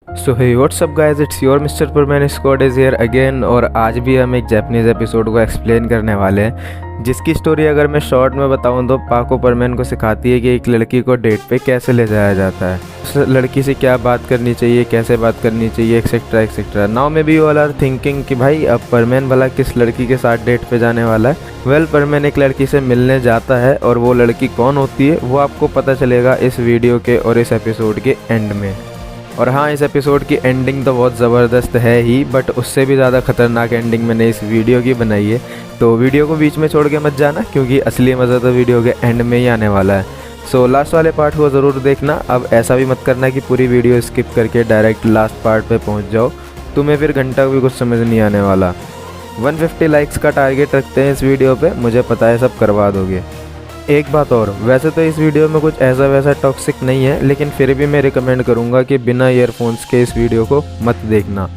So hey what's up guys, it's your mister Perman squad is here again. और आज भी हम एक जापानीज़ एपिसोड को एक्सप्लेन करने वाले हैं, जिसकी स्टोरी अगर मैं शॉर्ट में बताऊं तो पाको परमैन को सिखाती है कि एक लड़की को डेट पे कैसे ले जाया जाता है, उस लड़की से क्या बात करनी चाहिए, कैसे बात करनी चाहिए, etcetera etcetera. Now maybe you all are thinking कि भाई अब परमैन भला किस लड़की के साथ डेट पे जाने वाला है। वेल, परमैन एक लड़की से मिलने जाता है और वो लड़की कौन होती है वो आपको पता चलेगा इस वीडियो के और इस एपिसोड के एंड में। और हाँ, इस एपिसोड की एंडिंग तो बहुत ज़बरदस्त है ही, बट उससे भी ज़्यादा खतरनाक एंडिंग मैंने इस वीडियो की बनाई है। तो वीडियो को बीच में छोड़ के मत जाना, क्योंकि असली मज़ा तो वीडियो के एंड में ही आने वाला है। सो लास्ट वाले पार्ट को ज़रूर देखना। अब ऐसा भी मत करना कि पूरी वीडियो स्किप करके डायरेक्ट लास्ट पार्ट पे पहुंच जाओ, तुम्हें फिर घंटा भी कुछ समझ नहीं आने वाला। 150 लाइक्स का टारगेट रखते हैं इस वीडियो पे, मुझे पता है सब करवा दोगे। एक बात और, वैसे तो इस वीडियो में कुछ ऐसा वैसा टॉक्सिक नहीं है, लेकिन फिर भी मैं रिकमेंड करूंगा कि बिना ईयरफोन्स के इस वीडियो को मत देखना।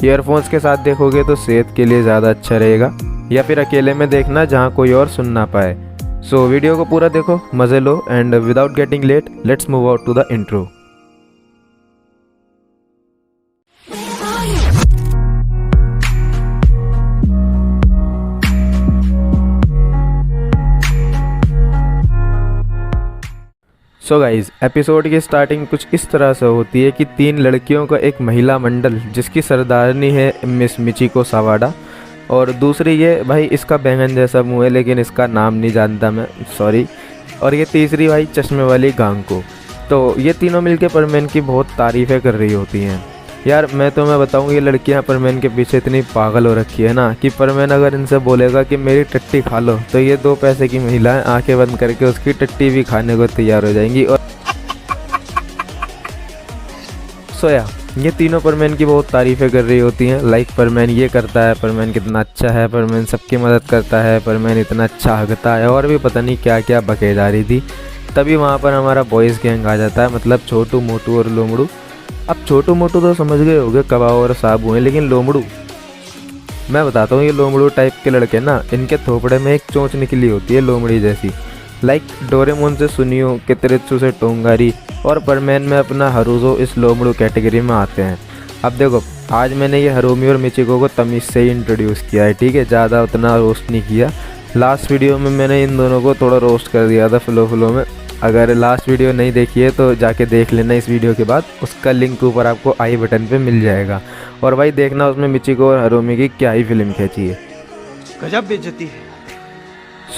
ईयरफोन्स के साथ देखोगे तो सेहत के लिए ज़्यादा अच्छा रहेगा, या फिर अकेले में देखना जहां कोई और सुन ना पाए। सो वीडियो को पूरा देखो, मज़े लो, and without getting late let's move out to the intro. So guys, episode की स्टार्टिंग कुछ इस तरह से होती है कि 3 लड़कियों का एक महिला मंडल, जिसकी सरदारनी है मिस मिचिको सावाडा, और दूसरी ये भाई इसका बैंगन जैसा मुँह है लेकिन इसका नाम नहीं जानता मैं, सॉरी, और ये तीसरी भाई चश्मे वाली गांको। तो ये तीनों मिलके परमैन की बहुत तारीफ़ें कर रही होती हैं। यार मैं तुम्हें बताऊँ, ये लड़कियां परमैन के पीछे इतनी पागल हो रखी है ना कि परमैन अगर इनसे बोलेगा कि मेरी टट्टी खा लो तो ये 2 पैसे की महिलाएं आंखें बंद करके उसकी टट्टी भी खाने को तैयार हो जाएंगी। और सोया, ये तीनों परमैन की बहुत तारीफ़ें कर रही होती हैं। लाइक परमैन ये करता है, परमैन कितना अच्छा है, परमैन सबकी मदद करता है, परमैन इतना अच्छा हगता है, और भी पता नहीं क्या क्या बके जा रही थी। तभी वहाँ पर हमारा बॉयज़ गैंग आ जाता है, मतलब छोटू मोटू और लोमड़ू। अब छोटू मोटू तो समझ गए होगे कबाब और साबू हैं, लेकिन लोमड़ू मैं बताता हूँ, ये लोमड़ू टाइप के लड़के ना, इनके थोपड़े में एक चोंच निकली होती है लोमड़ी जैसी। लाइक डोरेमोन से सुनियो, कितरित्सु से टोंगारी, और परमैन में अपना हरुजो इस लोमड़ू कैटेगरी में आते हैं। अब देखो, आज मैंने ये हरोमी और मिचिको को तमीज़ से ही इंट्रोड्यूस किया है, ठीक है, ज़्यादा उतना रोस्ट नहीं किया। लास्ट वीडियो में मैंने इन दोनों को थोड़ा रोस्ट कर दिया था फ्लो में। अगर लास्ट वीडियो नहीं देखी है तो जाके देख लेना इस वीडियो के बाद, उसका लिंक ऊपर आपको आई बटन पे मिल जाएगा। और भाई देखना उसमें मिचिको और हरोमी की क्या ही फिल्म खींची है, गजब बेइज्जती है।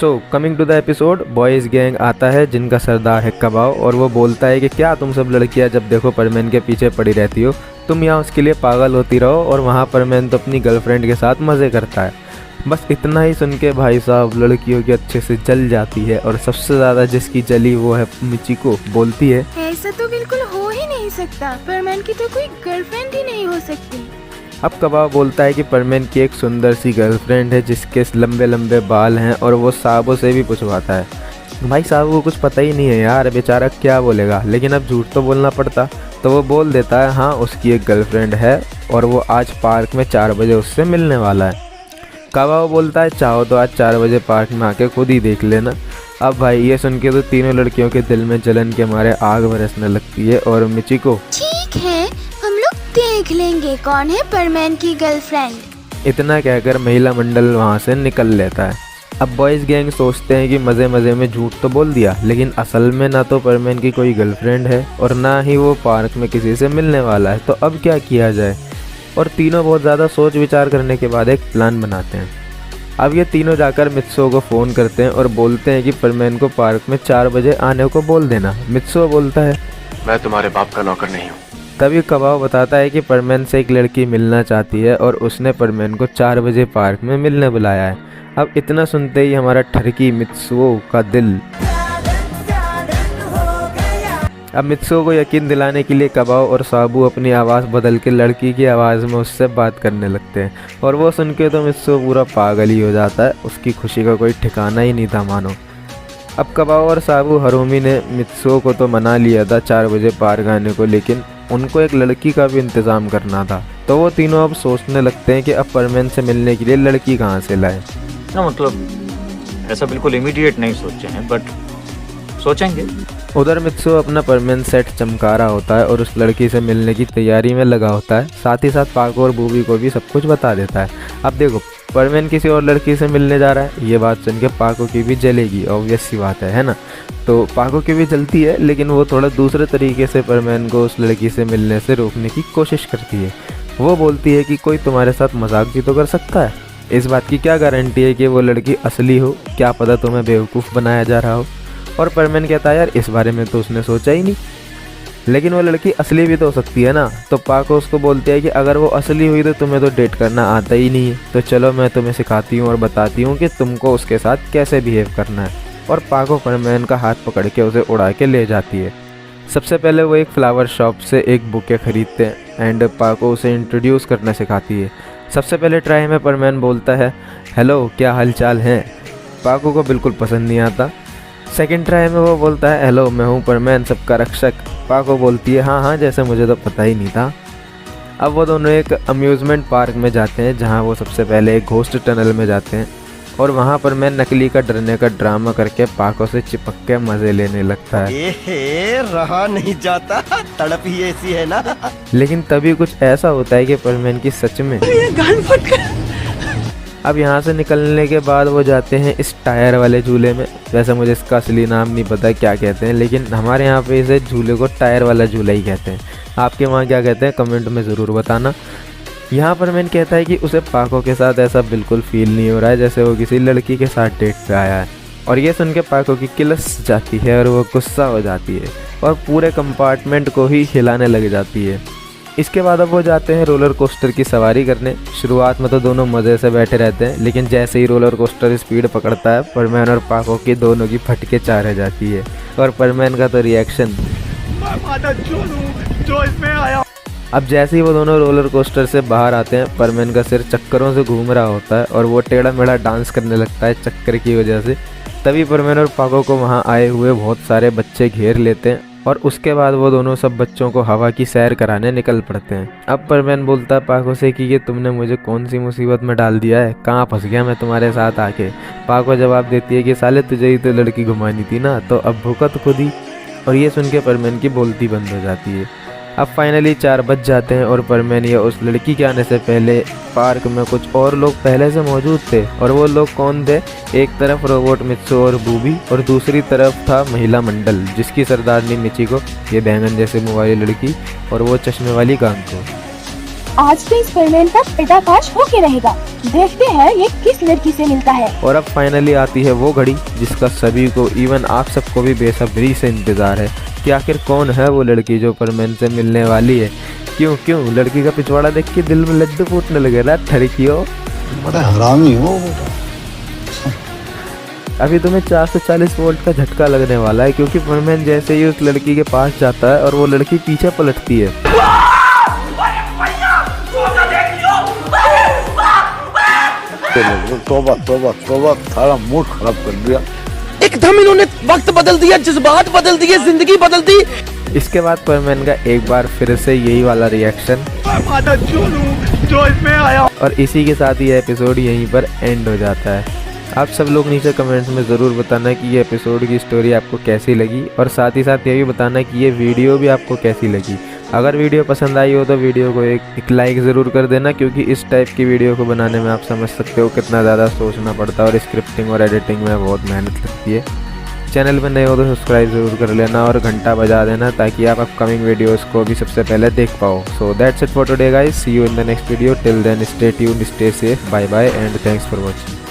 So coming to the episode, boys gang आता है जिनका सरदार है कबाओ, और वो बोलता है कि क्या तुम सब लड़कियां जब देखो परमैन के पीछे पड़ी रहती हो, तुम यहाँ उसके लिए पागल होती रहो, और वहाँ परमैन तो अपनी गर्लफ्रेंड के साथ मज़े करता है। बस इतना ही सुन के भाई साहब लड़कियों की अच्छे से जल जाती है, और सबसे ज़्यादा जिसकी जली वो है मिचिको। बोलती है ऐसा तो बिल्कुल हो ही नहीं सकता, परमैन की तो कोई गर्लफ्रेंड ही नहीं हो सकती। अब कबाब बोलता है कि परमैन की एक सुंदर सी गर्लफ्रेंड है जिसके लंबे लंबे बाल हैं, और वो साबो से भी पूछवाता है। भाई साहब को कुछ पता ही नहीं है यार, बेचारा क्या बोलेगा, लेकिन अब झूठ तो बोलना पड़ता, तो वो बोल देता है हाँ उसकी एक गर्लफ्रेंड है, और वो आज पार्क में 4 बजे उससे मिलने वाला है। कबाब बोलता है चाहो तो आज 4 बजे पार्क में आके खुद ही देख लेना। अब भाई ये सुन के तो तीनों लड़कियों के दिल में जलन के मारे आग बरसने लगती है, और मिचिको ठीक है, हम लोग देख लेंगे कौन है परमैन की गर्लफ्रेंड। इतना कहकर महिला मंडल वहाँ से निकल लेता है। अब बॉयज़ गैंग सोचते हैं कि मज़े मज़े में झूठ तो बोल दिया, लेकिन असल में ना तो परमैन की कोई गर्लफ्रेंड है और ना ही वो पार्क में किसी से मिलने वाला है, तो अब क्या किया जाए। और तीनों बहुत ज़्यादा सोच विचार करने के बाद एक प्लान बनाते हैं। अब ये तीनों जाकर मित्सुओ को फ़ोन करते हैं और बोलते हैं कि परमैन को पार्क में 4 बजे आने को बोल देना। मित्सुओ बोलता है मैं तुम्हारे बाप का नौकर नहीं हूँ। तभी कबाओ बताता है कि परमैन से एक लड़की मिलना चाहती है, और उसने परमैन को 4 बजे पार्क में मिलने बुलाया है। अब इतना सुनते ही हमारा ठरकी मित्सुओ का दिल। अब मित्सुओ को यकीन दिलाने के लिए कबाओ और साबू अपनी आवाज़ बदल के लड़की की आवाज़ में उससे बात करने लगते हैं, और वो सुन के तो मित्सुओ पूरा पागल ही हो जाता है, उसकी खुशी का कोई ठिकाना ही नहीं था मानो। अब कबाओ और साबू हरोमी ने मित्सुओ को तो मना लिया था 4 बजे पार्क आने को, लेकिन उनको एक लड़की का भी इंतज़ाम करना था। तो वो तीनों अब सोचने लगते हैं कि अब परमैन से मिलने के लिए लड़की कहाँ से लाएं। ना मतलब ऐसा बिल्कुल इमीडिएट नहीं सोचे हैं, बट सोचेंगे। उधर मित्सु अपना परमेन सेट चमका रहा होता है और उस लड़की से मिलने की तैयारी में लगा होता है। साथ ही साथ पाको और बूबी को भी सब कुछ बता देता है। अब देखो, परमेन किसी और लड़की से मिलने जा रहा है, ये बात सुन के पाको की भी जलेगी, ऑब्वियस सी बात है ना। तो पाको की भी जलती है, लेकिन वो थोड़ा दूसरे तरीके से परमेन को उस लड़की से मिलने से रोकने की कोशिश करती है। वो बोलती है कि कोई तुम्हारे साथ मजाक भी तो कर सकता है, इस बात की क्या गारंटी है कि वो लड़की असली हो, क्या पता तुम्हें बेवकूफ़ बनाया जा रहा हो। और परमेन कहता है यार इस बारे में तो उसने सोचा ही नहीं, लेकिन वो लड़की असली भी तो हो सकती है ना। तो पाको उसको बोलती है कि अगर वो असली हुई तो तुम्हें तो डेट करना आता ही नहीं है, तो चलो मैं तुम्हें सिखाती हूँ और बताती हूँ कि तुमको उसके साथ कैसे बिहेव करना है। और पाको परमेन का हाथ पकड़ के उसे उड़ा के ले जाती है। सबसे पहले वो एक फ्लावर शॉप से एक बुके खरीदते हैं एंड पाको उसे इंट्रोड्यूस करना सिखाती है। सबसे पहले ट्राई में परमेन बोलता है हेलो क्या हाल चाल है। पाको को बिल्कुल पसंद नहीं आता। सेकंड ट्राई में वो बोलता है हेलो मैं हूँ परमेन सबका रक्षक। पाको बोलती है हाँ जैसे मुझे तो पता ही नहीं था। अब वो दोनों एक अम्यूज़मेंट पार्क में जाते हैं, जहाँ वो सबसे पहले एक घोस्ट टनल में जाते हैं और वहाँ पर मैं नकली का डरने का ड्रामा करके पाको से चिपक के मज़े लेने लगता है। रहा नहीं जाता, तड़प ही ऐसी है ना। लेकिन तभी कुछ ऐसा होता है कि परमेन की सच में अब यहाँ से निकलने के बाद वो जाते हैं इस टायर वाले झूले में। वैसे मुझे इसका असली नाम नहीं पता क्या कहते हैं, लेकिन हमारे यहाँ पे इसे झूले को टायर वाला झूला ही कहते हैं। आपके वहाँ क्या कहते हैं कमेंट में ज़रूर बताना। यहाँ पर मैंने कहता है कि उसे पाको के साथ ऐसा बिल्कुल फील नहीं हो रहा है जैसे वो किसी लड़की के साथ डेट पे आया है। और ये सुन के पाको की किलस जाती है और वो गुस्सा हो जाती है और पूरे कंपार्टमेंट को ही हिलाने लग जाती है। इसके बाद अब वो जाते हैं रोलर कोस्टर की सवारी करने। शुरुआत में तो दोनों मज़े से बैठे रहते हैं, लेकिन जैसे ही रोलर कोस्टर स्पीड पकड़ता है परमेन और पाको की दोनों की फटके चार रह जाती है। और परमेन का तो रिएक्शन, जो इसमें आया। अब जैसे ही वो दोनों रोलर कोस्टर से बाहर आते हैं परमेन का सिर चक्करों से घूम रहा होता है और वो टेढ़ा मेढ़ा डांस करने लगता है चक्कर की वजह से। तभी परमेन और पाको को वहाँ आए हुए बहुत सारे बच्चे घेर लेते हैं और उसके बाद वो दोनों सब बच्चों को हवा की सैर कराने निकल पड़ते हैं। अब परमेन बोलता है पाको से कि ये तुमने मुझे कौन सी मुसीबत में डाल दिया है, कहाँ फंस गया मैं तुम्हारे साथ आके। पाको जवाब देती है कि साले तुझे ही तो लड़की घुमानी थी ना, तो अब भुगत खुद ही। और ये सुन के परमेन की बोलती बंद हो जाती है। अब फाइनली 4 बज जाते हैं और परमेन या उस लड़की के आने से पहले पार्क में कुछ और लोग पहले से मौजूद थे। और वो लोग कौन थे? एक तरफ रोबोट मित्सु और बूबी और दूसरी तरफ था महिला मंडल, जिसकी सरदारनी मिचिको, ये बैंगन जैसे मुँह वाली लड़की, और वो चश्मे वाली गांको। आज के इस परमेन का पर्दाफाश होके रहेगा, देखते हैं ये किस लड़की से मिलता है। और अब फाइनली आती है वो घड़ी जिसका सभी को, इवन आप सबको भी बेसब्री से इंतजार है कि आखिर कौन है वो लड़की जो परमेन से मिलने वाली है। क्यों लड़की का पिछवाड़ा देख के दिल में लड्डू फूटने लगे ना ठरकियो। बड़ा हरामी हो। अभी तुम्हें 440 वोल्ट का झटका लगने वाला है, क्योंकि परमेन जैसे ही उस लड़की के पास जाता है और वो लड़की पीछे पलटती है। तोबा सारा मूड खराब कर दिया। एकदम इन्होंने वक्त बदल दिया, जज्बात बदल दिए, जिंदगी बदल दी। इसके बाद परमेन का एक बार फिर से यही वाला रिएक्शन, जो इसमें आया। और इसी के साथ ये एपिसोड यहीं पर एंड हो जाता है। आप सब लोग नीचे कमेंट्स में ज़रूर बताना कि ये एपिसोड की स्टोरी आपको कैसी लगी, और साथ ही साथ ये भी बताना कि ये वीडियो भी आपको कैसी लगी। अगर वीडियो पसंद आई हो तो वीडियो को एक लाइक ज़रूर कर देना, क्योंकि इस टाइप की वीडियो को बनाने में आप समझ सकते हो कितना ज़्यादा सोचना पड़ता है और स्क्रिप्टिंग और एडिटिंग में बहुत मेहनत लगती है। चैनल पर नए हो तो सब्सक्राइब ज़रूर कर लेना और घंटा बजा देना, ताकि आप अपकमिंग वीडियोस को भी सबसे पहले देख पाओ। So that's it for today guys, see you in the next video. Till then stay tuned, stay safe, bye bye and thanks for watching.